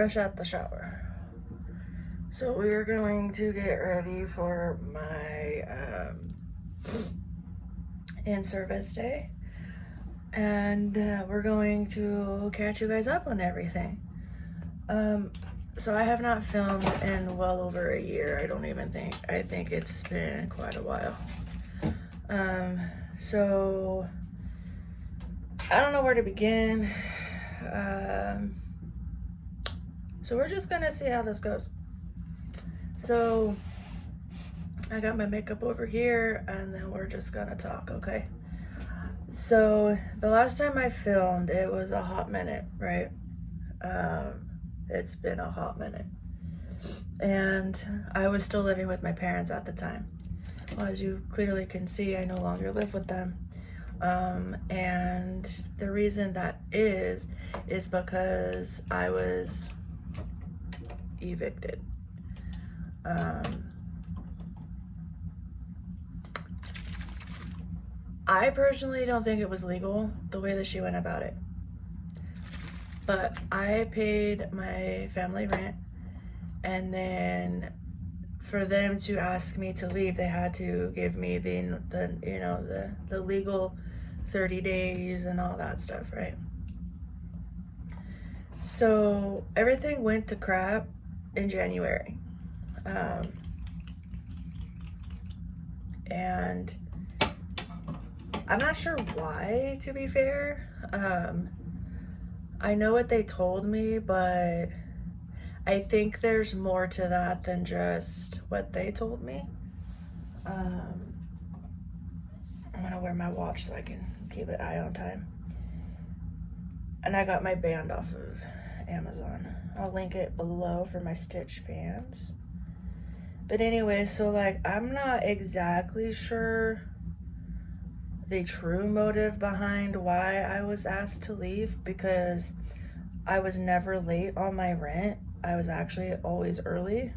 fresh out the shower. So we are going to get ready for my in-service day. And we're going to catch you guys up on everything. So I have not filmed in well over a year. I think it's been quite a while. So I don't know where to begin. So we're just gonna see how this goes. So I got my makeup over here and then we're just gonna talk, okay? So the last time I filmed, it was a hot minute, right? It's been a hot minute. And I was still living with my parents at the time. Well, as you clearly can see, I no longer live with them. And the reason that is because I was evicted. I personally don't think it was legal the way that she went about it. But I paid my family rent, and then for them to ask me to leave, they had to give me the legal 30 days and all that stuff, right? So everything went to crap in January. And I'm not sure why, to be fair. I know what they told me, but I think there's more to that than just what they told me. I'm gonna wear my watch so I can keep an eye on time. And I got my band off of Amazon. I'll link it below for my Stitch fans. But anyway, so I'm not exactly sure the true motive behind why I was asked to leave, because I was never late on my rent. I was actually always early.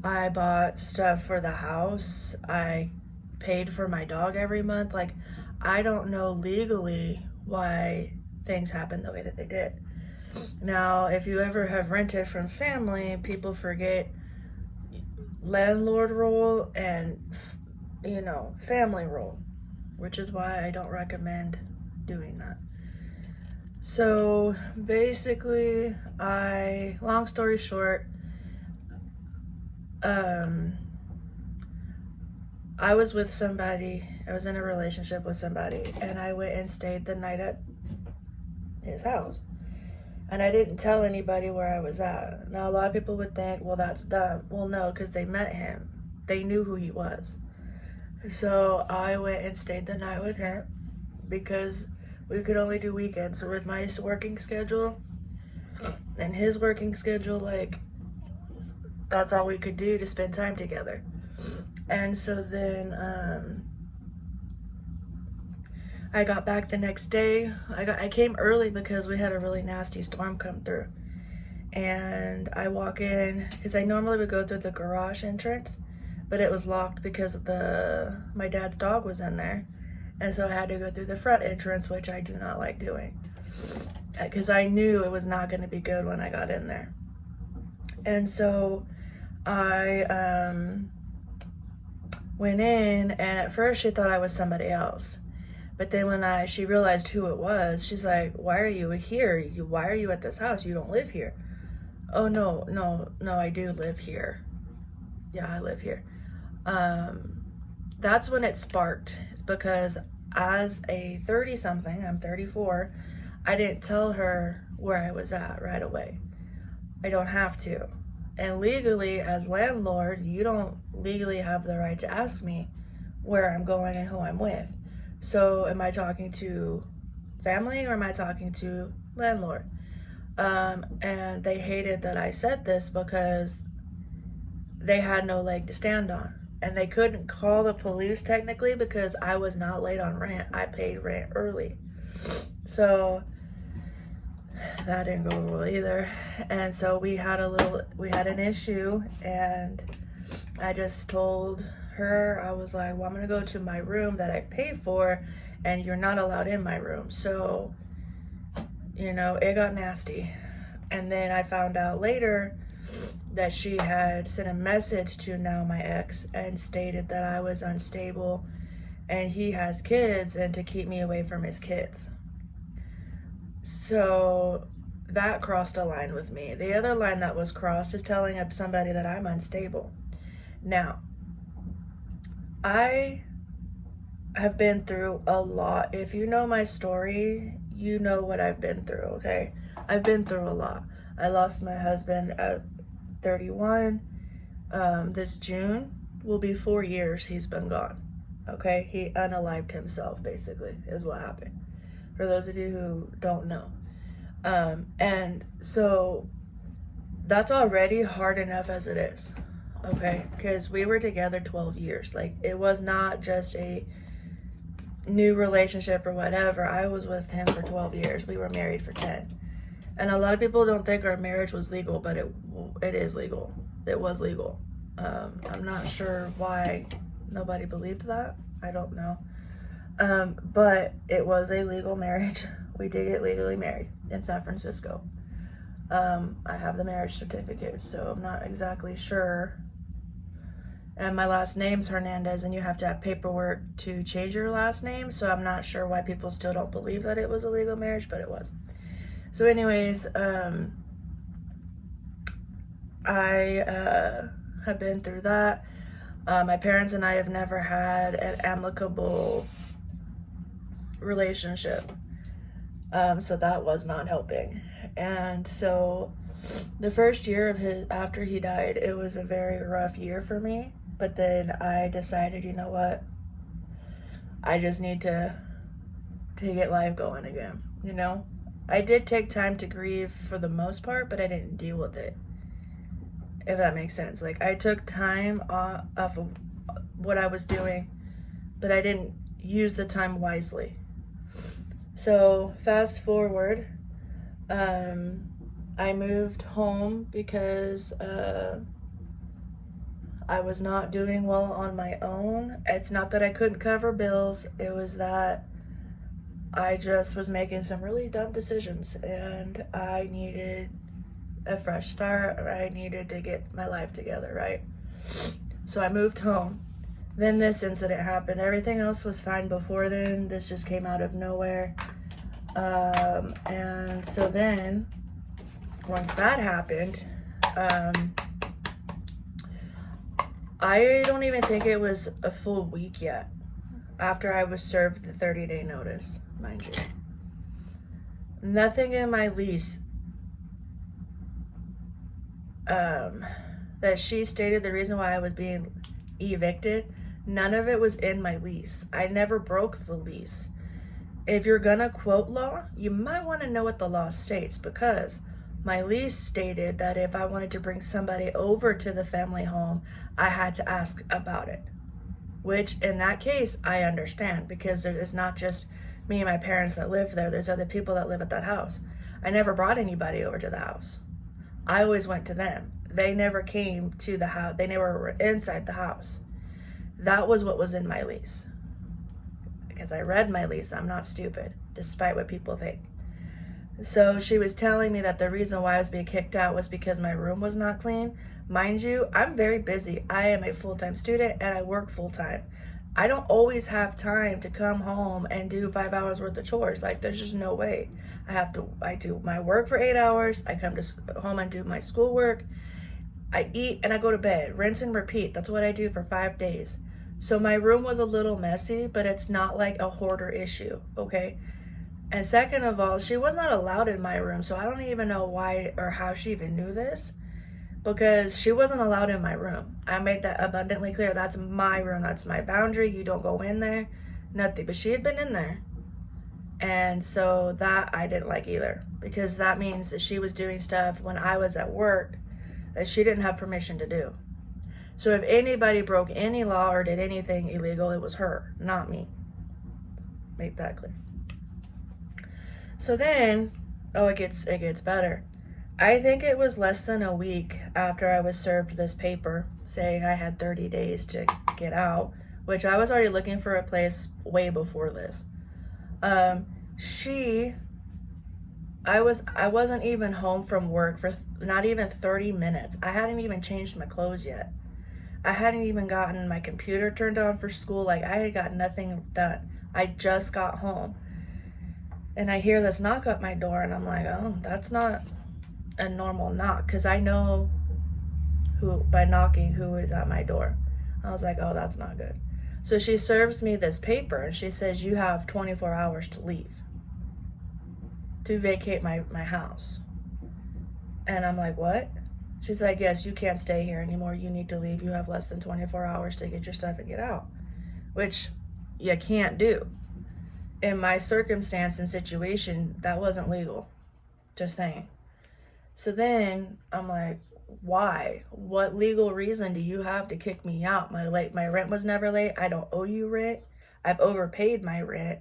I bought stuff for the house. I paid for my dog every month. I don't know legally why things happened the way that they did. Now, if you ever have rented from family, people forget landlord role and family role, which is why I don't recommend doing that. So basically, long story short, I was with somebody, I was in a relationship with somebody, and I went and stayed the night at his house. And I didn't tell anybody where I was at. Now, a lot of people would think, well, that's dumb. Well, no, because they met him. They knew who he was. So I went and stayed the night with him because we could only do weekends. So with my working schedule and his working schedule, that's all we could do to spend time together. And so then I got back the next day. I came early because we had a really nasty storm come through. And I walk in, because I normally would go through the garage entrance, but it was locked because my dad's dog was in there. And so I had to go through the front entrance, which I do not like doing, because I knew it was not going to be good when I got in there. And so I went in, and at first she thought I was somebody else. But then when she realized who it was, she's like, why are you here? Why are you at this house? You don't live here. Oh, no, I do live here. Yeah, I live here. That's when it sparked. It's because as a 30-something, I'm 34, I didn't tell her where I was at right away. I don't have to. And legally, as landlord, you don't legally have the right to ask me where I'm going and who I'm with. So am I talking to family or am I talking to landlord? And they hated that I said this because they had no leg to stand on. And they couldn't call the police technically because I was not late on rent. I paid rent early. So that didn't go well either. And so we had an issue, and I just told her, I was like, well, I'm gonna go to my room that I paid for, and you're not allowed in my room. So, it got nasty. And then I found out later that she had sent a message to now my ex and stated that I was unstable and he has kids and to keep me away from his kids. So that crossed a line with me. The other line that was crossed is telling somebody that I'm unstable. Now, I have been through a lot. If you know my story, you know what I've been through, okay? I've been through a lot. I lost my husband at 31. This June will be 4 years he's been gone, okay? He unalived himself, basically, is what happened. For those of you who don't know. And so that's already hard enough as it is, okay? Because we were together 12 years. Like, it was not just a new relationship or whatever. I was with him for 12 years. We were married for 10. And a lot of people don't think our marriage was legal, but it is legal. It was legal. I'm not sure why nobody believed that. I don't know. But it was a legal marriage. We did get legally married in San Francisco. I have the marriage certificate, so I'm not exactly sure. And my last name's Hernandez, and you have to have paperwork to change your last name, so I'm not sure why people still don't believe that it was a legal marriage, but it was. So anyways, I have been through that. My parents and I have never had an amicable relationship. So that was not helping. And so the first year of after he died, it was a very rough year for me. But then I decided, you know what? I just need to get life going again, you know? I did take time to grieve for the most part, but I didn't deal with it. If that makes sense. Like, I took time off of what I was doing, but I didn't use the time wisely. So fast forward, I moved home because I was not doing well on my own. It's not that I couldn't cover bills, it was that I just was making some really dumb decisions and I needed a fresh start. I needed to get my life together, right? So I moved home. Then this incident happened. Everything else was fine before then. This just came out of nowhere. And so then, once that happened, I don't even think it was a full week yet after I was served the 30-day notice, mind you. Nothing in my lease that she stated the reason why I was being evicted, none of it was in my lease. I never broke the lease. If you're gonna quote law, you might want to know what the law states, because my lease stated that if I wanted to bring somebody over to the family home, I had to ask about it. Which, in that case, I understand, because it's not just me and my parents that live there. There's other people that live at that house. I never brought anybody over to the house. I always went to them. They never came to the house. They never were inside the house. That was what was in my lease. Because I read my lease. I'm not stupid, despite what people think. So she was telling me that the reason why I was being kicked out was because my room was not clean. Mind you, I'm very busy. I am a full-time student and I work full-time. I don't always have time to come home and do 5 hours worth of chores. Like, there's just no way. I do my work for 8 hours. I come to home and do my schoolwork. I eat and I go to bed. Rinse and repeat. That's what I do for 5 days. So my room was a little messy, but it's not like a hoarder issue, okay? And second of all, she was not allowed in my room, so I don't even know why or how she even knew this, because she wasn't allowed in my room. I made that abundantly clear. That's my room. That's my boundary. You don't go in there. Nothing. But she had been in there. And so that I didn't like either, because that means that she was doing stuff when I was at work that she didn't have permission to do. So if anybody broke any law or did anything illegal, it was her, not me. Make that clear. So then, it gets better. I think it was less than a week after I was served this paper saying I had 30 days to get out, which I was already looking for a place way before this. She I wasn't even home from work for not even 30 minutes. I hadn't even changed my clothes yet. I hadn't even gotten my computer turned on for school. Like, I had got nothing done. I just got home. And I hear this knock at my door, and I'm like, oh, that's not a normal knock, because I know who, by knocking, who is at my door. I was like, oh, that's not good. So she serves me this paper, and she says, you have 24 hours to leave, to vacate my house. And I'm like, what? She's like, yes, you can't stay here anymore. You need to leave. You have less than 24 hours to get your stuff and get out, which you can't do. In my circumstance and situation, that wasn't legal. Just saying. So then I'm like, why? What legal reason do you have to kick me out? My rent was never late. I don't owe you rent. I've overpaid my rent.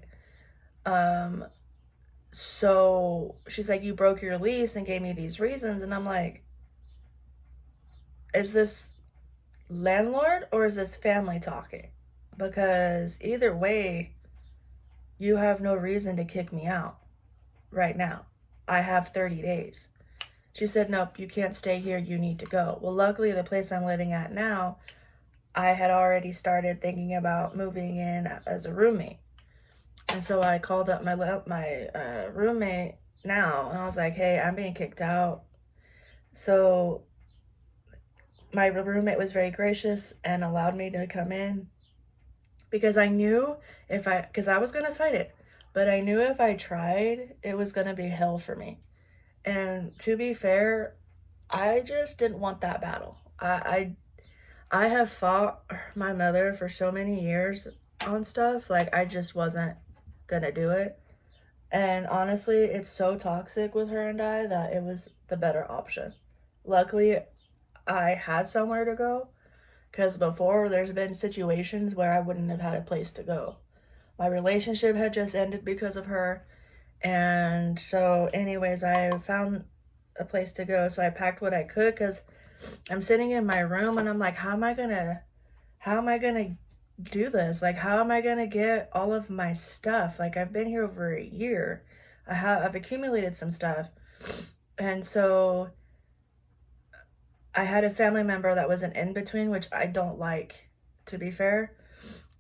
So she's like, you broke your lease, and gave me these reasons. And I'm like, is this landlord or is this family talking? Because either way, you have no reason to kick me out right now. I have 30 days. She said, nope, you can't stay here. You need to go. Well, luckily, the place I'm living at now, I had already started thinking about moving in as a roommate. And so I called up my roommate now, and I was like, hey, I'm being kicked out. So my roommate was very gracious and allowed me to come in, because I knew because I was going to fight it, but I knew if I tried, it was going to be hell for me. And to be fair, I just didn't want that battle. I have fought my mother for so many years on stuff. Like, I just wasn't gonna do it. And honestly, it's so toxic with her and I that it was the better option. Luckily, I had somewhere to go, because before there's been situations where I wouldn't have had a place to go. My relationship had just ended because of her. And so anyways, I found a place to go. So I packed what I could, because I'm sitting in my room and I'm like, how am I gonna do this? Like, how am I gonna get all of my stuff? Like, I've been here over a year. I've accumulated some stuff. And so I had a family member that was an in-between, which I don't like, to be fair.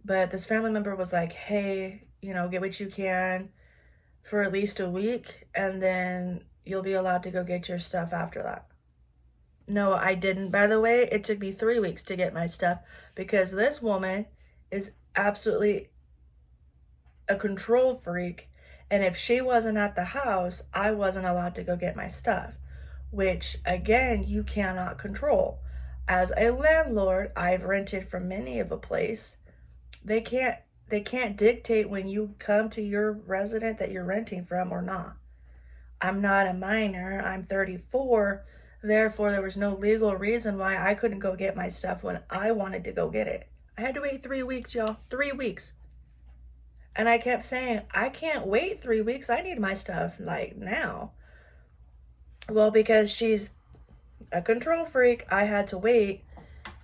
But this family member was like, hey, get what you can for at least a week, and then you'll be allowed to go get your stuff after that. No, I didn't. By the way, it took me 3 weeks to get my stuff, because this woman is absolutely a control freak. And if she wasn't at the house, I wasn't allowed to go get my stuff, which again, you cannot control. As a landlord, I've rented from many of a place. They can't dictate when you come to your resident that you're renting from or not. I'm not a minor. I'm 34. Therefore, there was no legal reason why I couldn't go get my stuff when I wanted to go get it. I had to wait 3 weeks, y'all. 3 weeks. And I kept saying, I can't wait 3 weeks. I need my stuff, like, now. Well, because she's a control freak, I had to wait.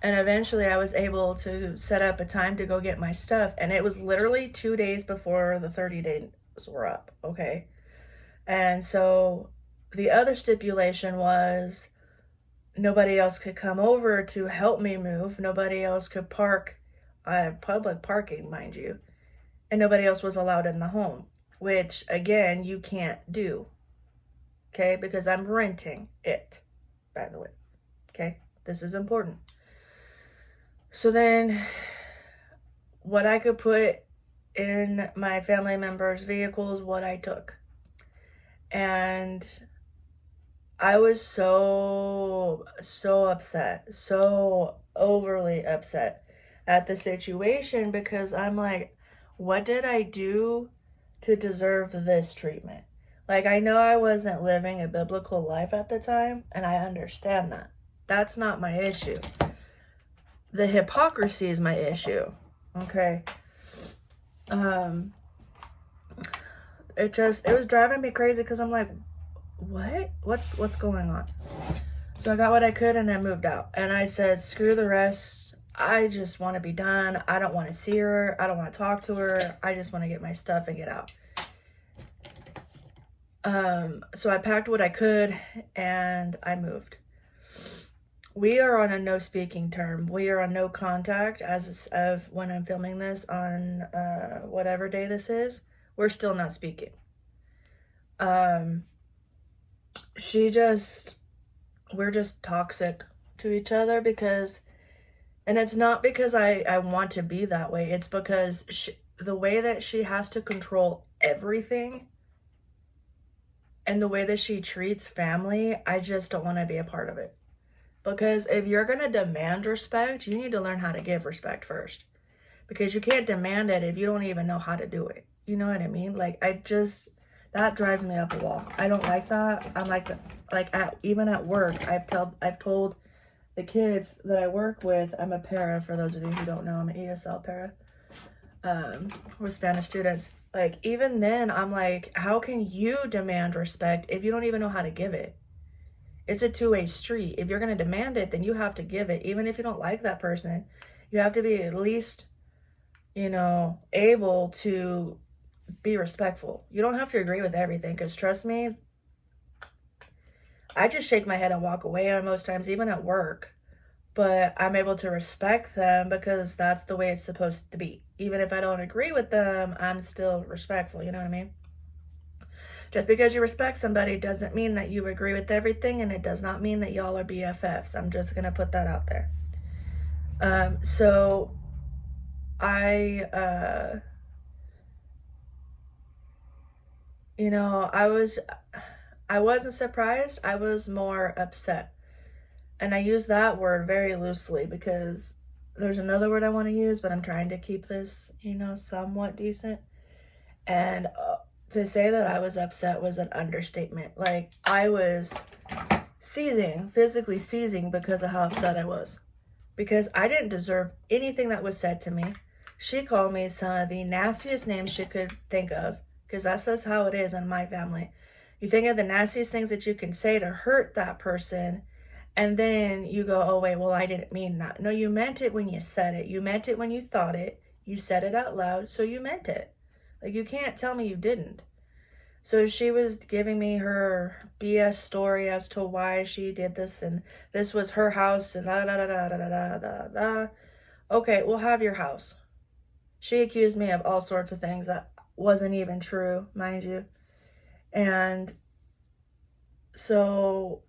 And eventually I was able to set up a time to go get my stuff. And it was literally 2 days before the 30 days were up, okay? And so the other stipulation was nobody else could come over to help me move. Nobody else could park, public parking, mind you. And nobody else was allowed in the home, which, again, you can't do, okay? Because I'm renting it, by the way, okay? This is important. So then what I could put in my family members' vehicles, what I took. And I was so upset, so overly upset at the situation, because I'm like, what did I do to deserve this treatment? Like, I know I wasn't living a biblical life at the time, and I understand that. That's not my issue. The hypocrisy is my issue, okay? It was driving me crazy, because I'm like, what's going on? So I got what I could, and I moved out, and I said, screw the rest. I just want to be done. I don't want to see her. I don't want to talk to her. I just want to get my stuff and get out. So I packed what I could and I moved. We are on a no speaking term. We are on no contact as of when I'm filming this on whatever day this is. We're still not speaking. Um, we're just toxic to each other because, and it's not because I want to be that way. It's because the way that she has to control everything and the way that she treats family, I just don't want to be a part of it. Because if you're going to demand respect, you need to learn how to give respect first. Because you can't demand it if you don't even know how to do it. You know what I mean? Like, that drives me up a wall. I don't like that. I'm even at work, I've told the kids that I work with, I'm a para, for those of you who don't know, I'm an ESL para. We're Spanish students. Like, even then, I'm like, how can you demand respect if you don't even know how to give it? It's a two-way street. If you're going to demand it, then you have to give it. Even if you don't like that person, you have to be at least, able to be respectful. You don't have to agree with everything, because trust me, I just shake my head and walk away on most times, even at work. But I'm able to respect them because that's the way it's supposed to be. Even if I don't agree with them, I'm still respectful. You know what I mean? Just because you respect somebody doesn't mean that you agree with everything, and it does not mean that y'all are BFFs. I'm just going to put that out there. So I, I wasn't surprised. I was more upset. And I use that word very loosely because there's another word I want to use, but I'm trying to keep this, somewhat decent. And to say that I was upset was an understatement. Like, I was physically seizing because of how upset I was. Because I didn't deserve anything that was said to me. She called me some of the nastiest names she could think of, because that's how it is in my family. You think of the nastiest things that you can say to hurt that person, and then you go, oh, wait, well, I didn't mean that. No, you meant it when you said it. You meant it when you thought it. You said it out loud, so you meant it. Like, you can't tell me you didn't. So she was giving me her BS story as to why she did this, and this was her house, and da da da da da da da da. Okay, we'll have your house. She accused me of all sorts of things that wasn't even true, mind you. And so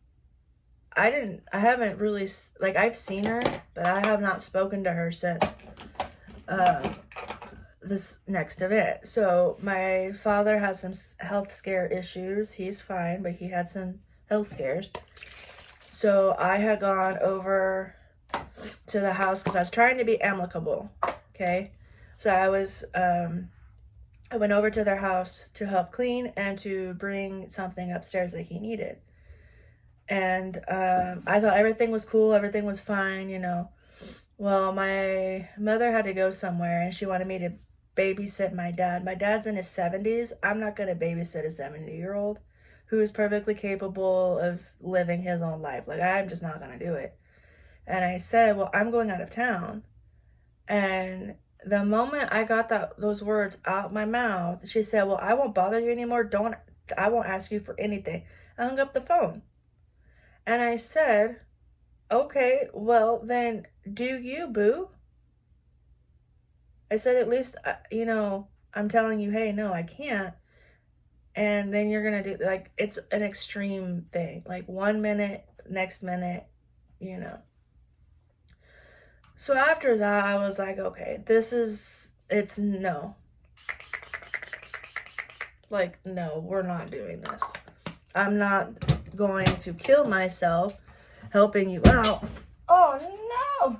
I haven't really, like, I've seen her, but I have not spoken to her since this next event. So my father has some health scare issues. He's fine, but he had some health scares. So I had gone over to the house because I was trying to be amicable. Okay. So I went over to their house to help clean and to bring something upstairs that he needed. And I thought everything was cool. Everything was fine, Well, my mother had to go somewhere and she wanted me to babysit my dad. My dad's in his 70s. I'm not going to babysit a 70-year-old who is perfectly capable of living his own life. Like, I'm just not going to do it. And I said, well, I'm going out of town. And the moment I got those words out my mouth, she said, well, I won't bother you anymore. I won't ask you for anything. I hung up the phone. And I said, okay, well, then do you, boo? I said, at least, I'm telling you, hey, no, I can't. And then you're going to do, like, it's an extreme thing. Like, 1 minute, next minute, So after that, I was like, okay, it's no. Like, no, we're not doing this. I'm not going to kill myself helping you out. Oh, no!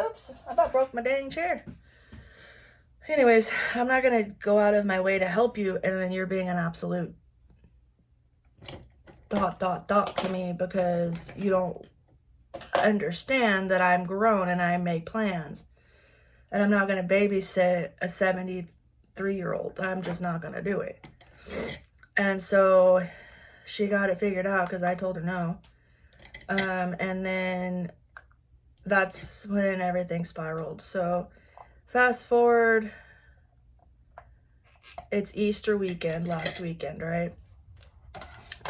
Oops, I about broke my dang chair. Anyways, I'm not going to go out of my way to help you, and then you're being an absolute ... to me because you don't understand that I'm grown and I make plans. And I'm not going to babysit a 73-year-old. I'm just not going to do it. And so she got it figured out because I told her no. And then that's when everything spiraled. So fast forward it's Easter weekend, last weekend, right?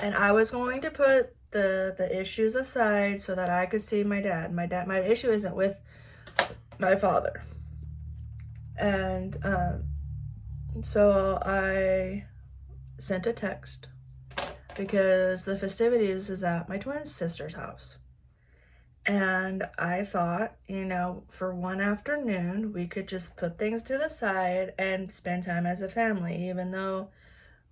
And I was going to put the issues aside so that I could see my dad. My issue isn't with my father. And so I sent a text because the festivities is at my twin sister's house. And I thought, you know, for one afternoon, we could just put things to the side and spend time as a family, even though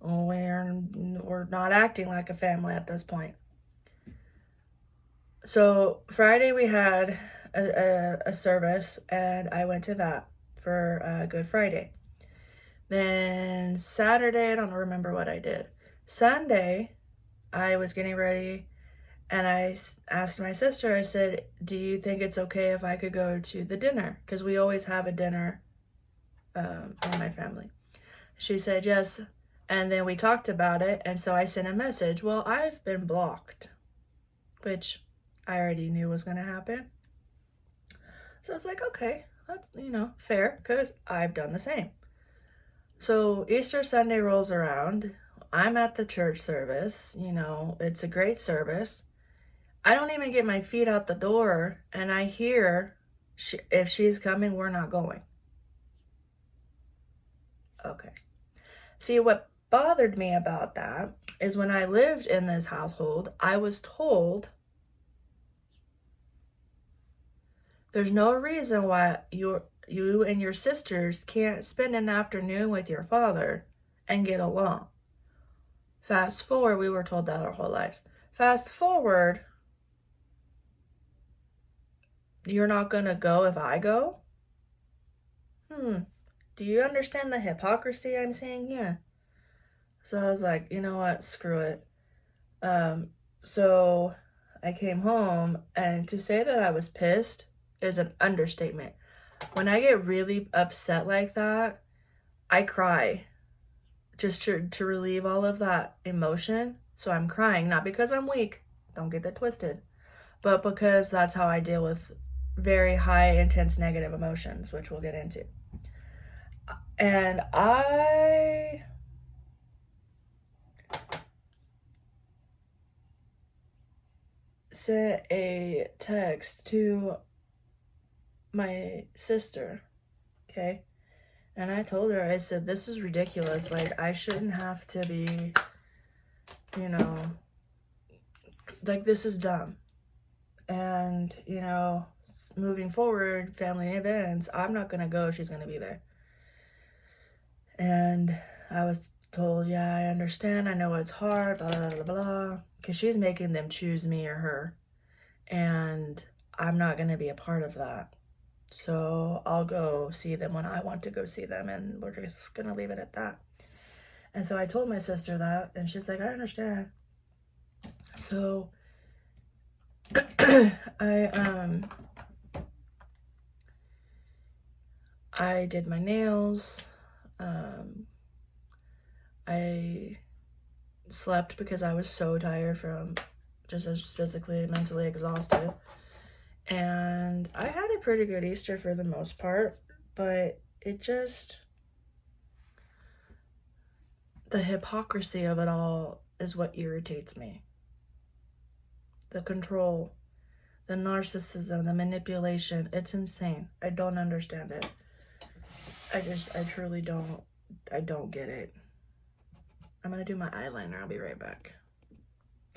we're not acting like a family at this point. So Friday we had a service, and I went to that for Good Friday. Then Saturday, I don't remember what I did. Sunday, I was getting ready, and I asked my sister, I said, do you think it's okay if I could go to the dinner? Because we always have a dinner in my family. She said yes, and then we talked about it, and so I sent a message. Well, I've been blocked, which I already knew was going to happen. So I was like, okay, that's, you know, fair, because I've done the same. So Easter Sunday rolls around. I'm at the church service. You know, it's a great service. I don't even get my feet out the door, and I hear, if she's coming, we're not going. Okay. See, what bothered me about that is when I lived in this household, I was told there's no reason why you and your sisters can't spend an afternoon with your father and get along. Fast forward, we were told that our whole lives. Fast forward, you're not gonna go if I go? Do you understand the hypocrisy I'm seeing here? So I was like, you know what, screw it. So I came home, and to say that I was pissed is an understatement. When I get really upset like that, I cry just to relieve all of that emotion. So I'm crying, not because I'm weak, don't get that twisted, but because that's how I deal with very high, intense negative emotions, which we'll get into. And I sent a text to my sister, okay? And I told her, I said, this is ridiculous. Like, I shouldn't have to be, you know, like, this is dumb. And, you know, moving forward, family events, I'm not going to go. She's going to be there. And I was told, yeah, I understand. I know it's hard, blah, blah, blah, blah. Because she's making them choose me or her. And I'm not going to be a part of that. So I'll go see them when I want to go see them, and we're just gonna leave it at that. And so I told my sister that, and she's like, I understand. So I did my nails. I slept because I was so tired from just physically and mentally exhausted. And I had a pretty good Easter for the most part, but it just, the hypocrisy of it all is what irritates me. The control, the narcissism, the manipulation, it's insane. I don't understand it. I truly don't, I don't get it. I'm gonna do my eyeliner, I'll be right back.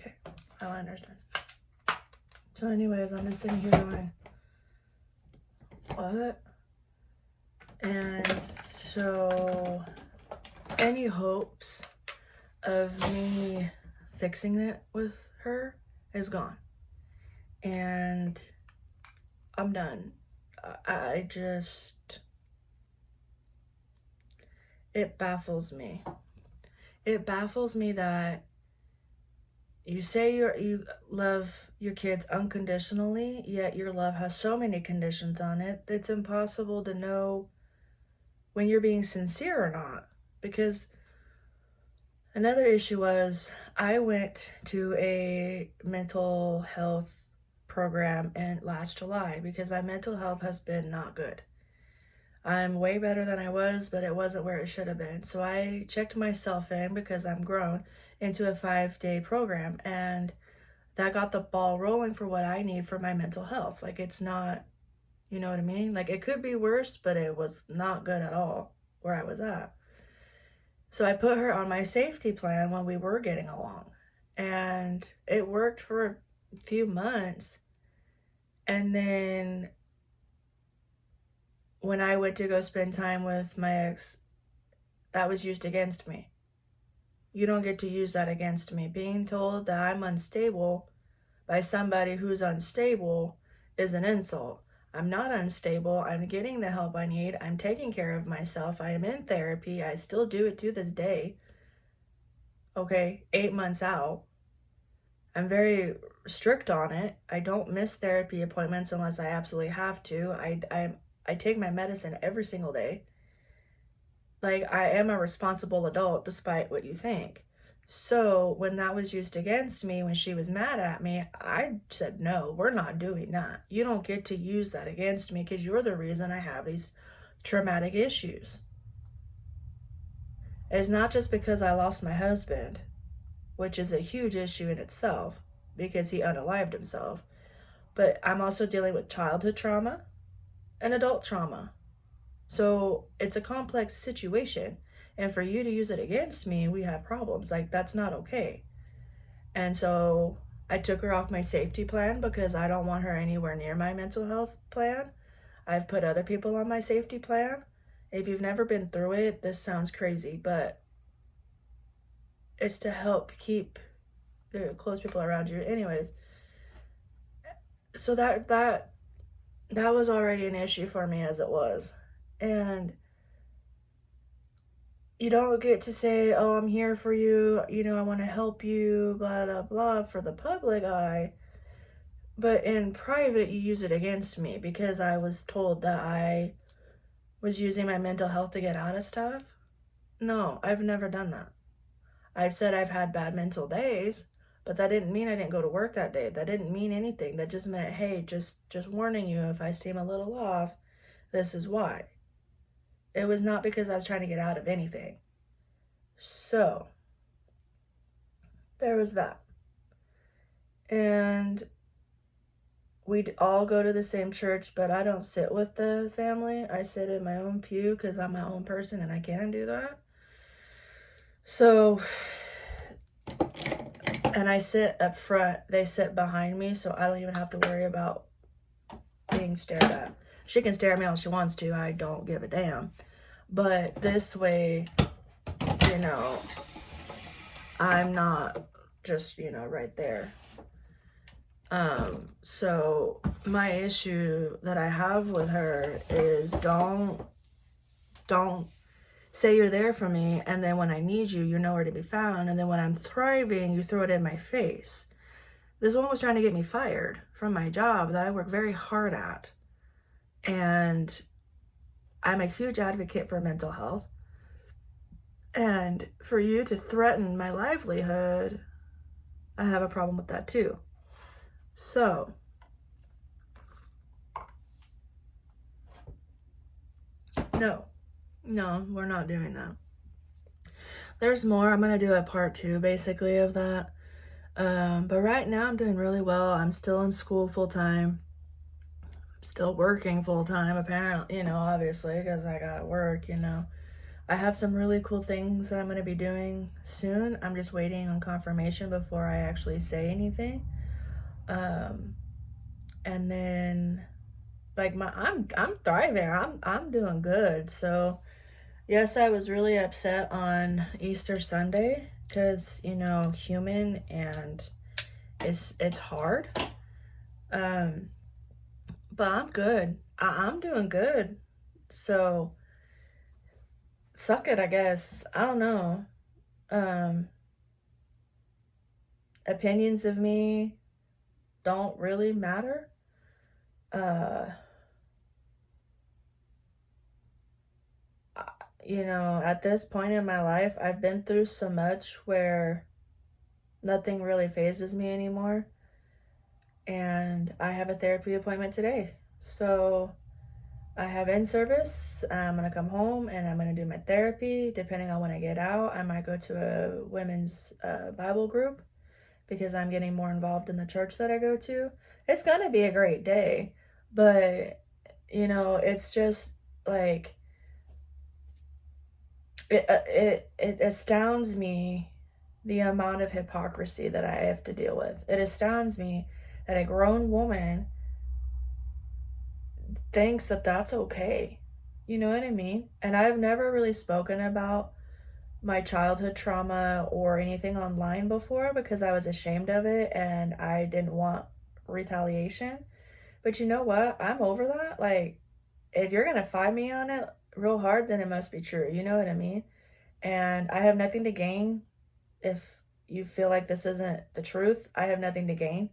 Okay, eyeliner's done. So anyways, I'm just sitting here going, what? And so any hopes of me fixing it with her is gone. And I'm done. I just, it baffles me. It baffles me that you say you love your kids unconditionally, yet your love has so many conditions on it that it's impossible to know when you're being sincere or not. Because another issue was, I went to a mental health program in last July because my mental health has been not good. I'm way better than I was, but it wasn't where it should have been. So I checked myself in, because I'm grown, into a 5-day program, and that got the ball rolling for what I need for my mental health. Like, it's not, you know what I mean? Like, it could be worse, but it was not good at all where I was at. So I put her on my safety plan when we were getting along, and it worked for a few months. And then when I went to go spend time with my ex, that was used against me. You don't get to use that against me. Being told that I'm unstable by somebody who's unstable is an insult. I'm not unstable. I'm getting the help I need. I'm taking care of myself. I am in therapy. I still do it to this day. Okay, 8 months out. I'm very strict on it. I don't miss therapy appointments unless I absolutely have to. I take my medicine every single day. Like, I am a responsible adult despite what you think. So when that was used against me, when she was mad at me, I said, no, we're not doing that. You don't get to use that against me, because you're the reason I have these traumatic issues. It's not just because I lost my husband, which is a huge issue in itself because he unalived himself, but I'm also dealing with childhood trauma and adult trauma. So it's a complex situation. And for you to use it against me, we have problems. Like, that's not okay. And so I took her off my safety plan because I don't want her anywhere near my mental health plan. I've put other people on my safety plan. If you've never been through it, this sounds crazy, but it's to help keep the close people around you. Anyways, so that was already an issue for me as it was. And you don't get to say, oh, I'm here for you, you know, I want to help you, blah, blah, blah, for the public eye. But in private, you use it against me because I was told that I was using my mental health to get out of stuff. No, I've never done that. I've said I've had bad mental days, but that didn't mean I didn't go to work that day. That didn't mean anything. That just meant, hey, just warning you, if I seem a little off, this is why. It was not because I was trying to get out of anything. So there was that. And we'd all go to the same church, but I don't sit with the family. I sit in my own pew because I'm my own person and I can do that. So, and I sit up front. They sit behind me, so I don't even have to worry about being stared at. She can stare at me all she wants to. I don't give a damn. But this way, you know, I'm not just, you know, right there. So my issue that I have with her is don't say you're there for me, and then when I need you, you're nowhere to be found, and then when I'm thriving, you throw it in my face. This woman was trying to get me fired from my job that I work very hard at, and I'm a huge advocate for mental health. And for you to threaten my livelihood, I have a problem with that too. So, no, we're not doing that. There's more. I'm going to do a part 2 basically of that. But right now I'm doing really well. I'm still in school full time. Still working full time, apparently, you know, obviously, because I got to work, you know. I have some really cool things that I'm going to be doing soon. I'm just waiting on confirmation before I actually say anything. And then, like, I'm thriving. I'm doing good. So yes, I was really upset on Easter Sunday because, you know, human, and it's hard. But I'm good. I'm doing good. So suck it, I guess. I don't know. Opinions of me don't really matter. You know, at this point in my life, I've been through so much where nothing really phases me anymore. And I have a therapy appointment today. So I have in-service. I'm going to come home and I'm going to do my therapy. Depending on when I get out, I might go to a women's Bible group because I'm getting more involved in the church that I go to. It's going to be a great day, but you know, it's just like it astounds me the amount of hypocrisy that I have to deal with. It astounds me that a grown woman thinks that that's okay. You know what I mean? And I've never really spoken about my childhood trauma or anything online before because I was ashamed of it and I didn't want retaliation. But you know what? I'm over that. Like, if you're going to fight me on it real hard, then it must be true. You know what I mean? And I have nothing to gain if you feel like this isn't the truth. I have nothing to gain.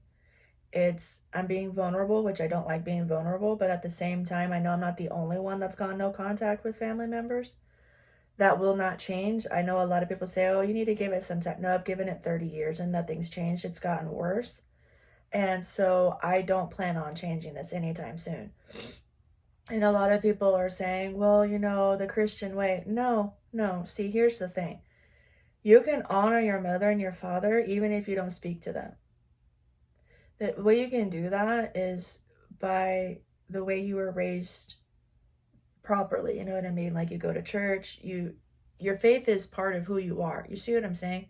I'm being vulnerable, which I don't like being vulnerable, but at the same time, I know I'm not the only one that's got no contact with family members. That will not change. I know a lot of people say, oh, you need to give it some time. No, I've given it 30 years and nothing's changed. It's gotten worse. And so I don't plan on changing this anytime soon. And a lot of people are saying, well, you know, the Christian way. No. See, here's the thing. You can honor your mother and your father even if you don't speak to them. The way you can do that is by the way you were raised properly. You know what I mean? Like, you go to church, your faith is part of who you are. You see what I'm saying?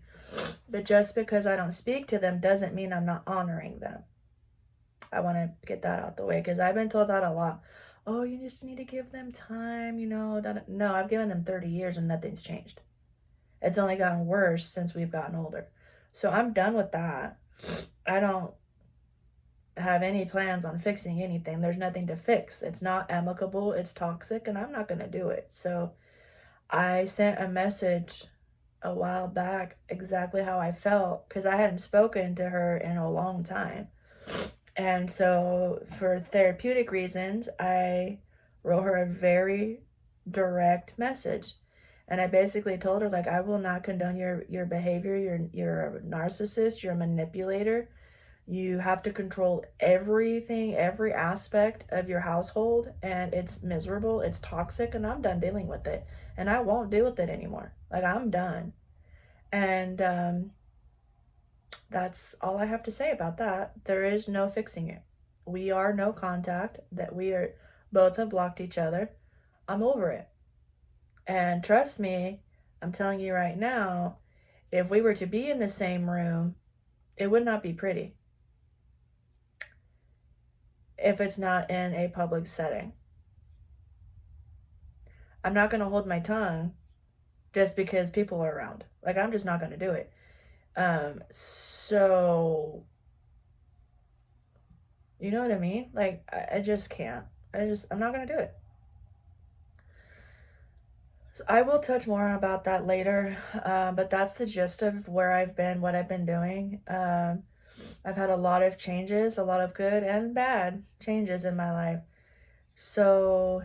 But just because I don't speak to them doesn't mean I'm not honoring them. I want to get that out the way because I've been told that a lot. Oh, you just need to give them time, you know. No, I've given them 30 years and nothing's changed. It's only gotten worse since we've gotten older. So I'm done with that. I don't have any plans on fixing anything. There's nothing to fix. It's not amicable. It's toxic, and I'm not going to do it. So I sent a message a while back exactly how I felt because I hadn't spoken to her in a long time. And so for therapeutic reasons, I wrote her a very direct message. And I basically told her, like, I will not condone your behavior. You're a narcissist. You're a manipulator. You have to control everything, every aspect of your household, and it's miserable, it's toxic, and I'm done dealing with it. And I won't deal with it anymore. Like, I'm done. And that's all I have to say about that. There is no fixing it. We are no contact, that we are both have blocked each other. I'm over it. And trust me, I'm telling you right now, if we were to be in the same room, it would not be pretty. If it's not in a public setting. I'm not going to hold my tongue just because people are around. Like, I'm just not going to do it. So, you know what I mean? Like, I just can't. I'm not going to do it. So I will touch more about that later, but that's the gist of where I've been, what I've been doing. I've had a lot of changes, a lot of good and bad changes in my life. So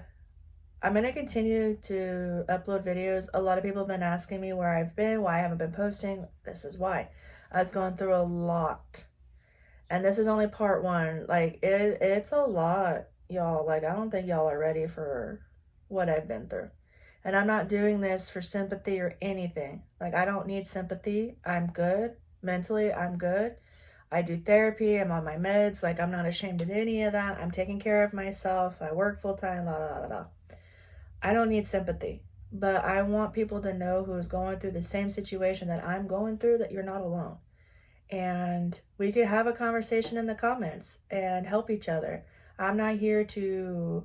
I'm going to continue to upload videos. A lot of people have been asking me where I've been, why I haven't been posting. This is why. I was going through a lot. And this is only part one. Like, it's a lot, y'all. Like, I don't think y'all are ready for what I've been through. And I'm not doing this for sympathy or anything. Like, I don't need sympathy. I'm good. Mentally, I'm good. I do therapy. I'm on my meds. Like, I'm not ashamed of any of that. I'm taking care of myself. I work full time, la, la, la, la. I don't need sympathy. But I want people to know who's going through the same situation that I'm going through, that you're not alone. And we could have a conversation in the comments and help each other. I'm not here to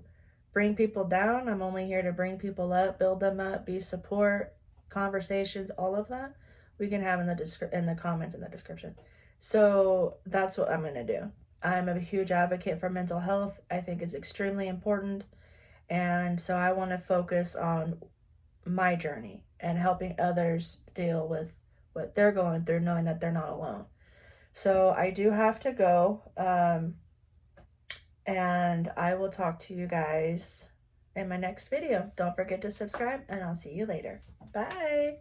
bring people down. I'm only here to bring people up, build them up, be support, conversations, all of that we can have in the comments in the description. So that's what I'm going to do. I'm a huge advocate for mental health. I think it's extremely important. And so I want to focus on my journey and helping others deal with what they're going through, knowing that they're not alone. So I do have to go. And I will talk to you guys in my next video. Don't forget to subscribe, and I'll see you later. Bye.